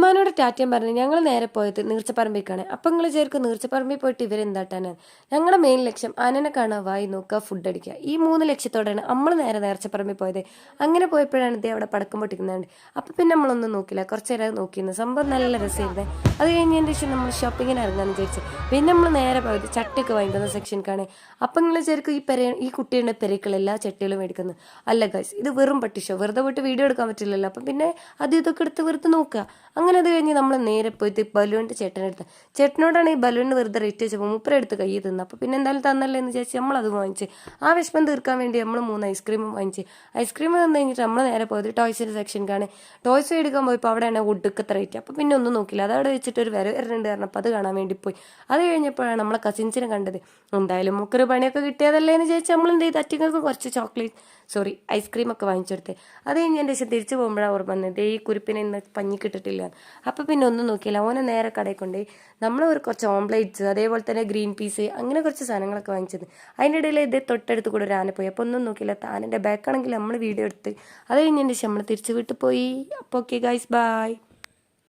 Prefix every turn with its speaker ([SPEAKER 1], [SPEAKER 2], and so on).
[SPEAKER 1] ഉമ്മാനോട് ടാറ്റയും പറഞ്ഞ് ഞങ്ങൾ നേരെ പോയത് നീർച്ചപ്പറമ്പിലേക്കാണ്. അപ്പം നിങ്ങൾ വിചാരിക്കും നീർച്ചപ്പറമ്പിൽ പോയിട്ട് ഇവരെന്താട്ടാനാണ്. ഞങ്ങളുടെ മെയിൻ ലക്ഷ്യം ആനനെ കാണുക, വായി നോക്കുക, ഫുഡ് അടിക്കുക. ഈ 3 ലക്ഷ്യത്തോടെയാണ് നമ്മൾ നേരെ നേർച്ചപ്പറമ്പിൽ പോയത്. അങ്ങനെ പോയപ്പോഴാണ് ഇതേ അവിടെ പടക്കം പൊട്ടിക്കുന്നുണ്ട്. അപ്പം പിന്നെ നമ്മളൊന്നും നോക്കില്ല, കുറച്ച് നേരം നോക്കിയിരുന്നു. സംഭവം നല്ല രസമായിരുന്നേ. അത് കഴിഞ്ഞതിന് ശേഷം നമ്മൾ ഷോപ്പിങ്ങിന് ഇറങ്ങാമെന്ന് വിചാരിച്ചു. പിന്നെ നമ്മൾ നേരെ പോയത് ചട്ടിയൊക്കെ വാങ്ങിക്കുന്ന സെക്ഷൻക്കാണ്. അപ്പം നിങ്ങൾ വിചാരിക്കും ഈ കുട്ടിയുടെ പെരക്കുള്ള എല്ലാ ചട്ടികളും മേടിക്കുന്നത്. അല്ല ഗൈസ്, ഇത് വെറും പട്ടിഷോ. വെറുതെ പോയിട്ട് വീഡിയോ എടുക്കാൻ പറ്റില്ലല്ലോ. അപ്പം പിന്നെ അത് ഇതൊക്കെ എടുത്ത് വെറുതെ നോക്കുക. അങ്ങനെ അത് കഴിഞ്ഞ് നമ്മൾ നേരെ പോയിട്ട് ബലൂണിൻ്റെ ചേട്ടനെടുത്ത് ചേട്ടനോടാണ് ഈ ബലൂണിന് വെറുതെ റേറ്റ് വെച്ചപ്പോൾ മൂപ്പരെടുത്ത് കയ്യിൽ തിന്ന്. അപ്പോൾ പിന്നെ എന്തായാലും തന്നല്ലേ എന്ന് വിചാരിച്ച് നമ്മളത് വാങ്ങിച്ച് ആ വിഷമം തീർക്കാൻ വേണ്ടി നമ്മൾ 3 ഐസ്ക്രീമും വാങ്ങിച്ച്. ഐസ്ക്രീം തന്നു കഴിഞ്ഞിട്ട് നമ്മൾ നേരെ പോയത് ടോയ്സിൻ്റെ സെക്ഷനിലാണ്. ടോയ്സ് എടുക്കാൻ പോയപ്പോൾ അവിടെയാണ് ഒടുക്കത്തെ റേറ്റ്. അപ്പോൾ പിന്നെ ഒന്നും നോക്കില്ല, അതവിടെ വെച്ചിട്ട് ഒരു വരുന്നുണ്ട് കാരണം അപ്പോൾ അത് കാണാൻ വേണ്ടി പോയി. അത് കഴിഞ്ഞപ്പോഴാണ് നമ്മളെ കസിൻസിനെ കണ്ടത്. എന്തായാലും മുക്കൊരു പണിയൊക്കെ കിട്ടിയതല്ലേ എന്ന് ചോദിച്ചാൽ നമ്മൾ എന്ത് ചെയ്ത് അറ്റിങ്ങൾക്ക് കുറച്ച് ഐസ്ക്രീമൊക്കെ വാങ്ങിച്ചെടുത്ത്. അത് കഴിഞ്ഞ് എൻ്റെ ശേഷം തിരിച്ചു പോകുമ്പോഴാണ് ഓർമ്മ വന്നത് ഈ കുരിപ്പിനെ ഇന്ന് പഞ്ഞിക്കിട്ടിട്ടില്ല. അപ്പോൾ പിന്നെ ഒന്നും നോക്കിയില്ല, ഓനെ നേരെ കടയിൽ കൊണ്ടുപോയി നമ്മൾ കുറച്ച് ഓംപ്ലേറ്റ്സ് അതേപോലെ തന്നെ ഗ്രീൻ പീസ് അങ്ങനെ കുറച്ച് സാധനങ്ങളൊക്കെ വാങ്ങിച്ചത്. അതിൻ്റെ ഇടയിൽ ഇതേ തൊട്ടടുത്ത് കൂടെ ഒരു ആന പോയി. അപ്പോൾ ഒന്നും നോക്കിയില്ല, ആനൻ്റെ ബാക്കാണെങ്കിൽ നമ്മൾ വീഡിയോ എടുത്ത് അത് കഴിഞ്ഞതിൻ്റെ ശേഷം നമ്മൾ തിരിച്ച് വീട്ടിൽ പോയി. അപ്പോൾ ഓക്കെ ഗൈസ്, ബൈ.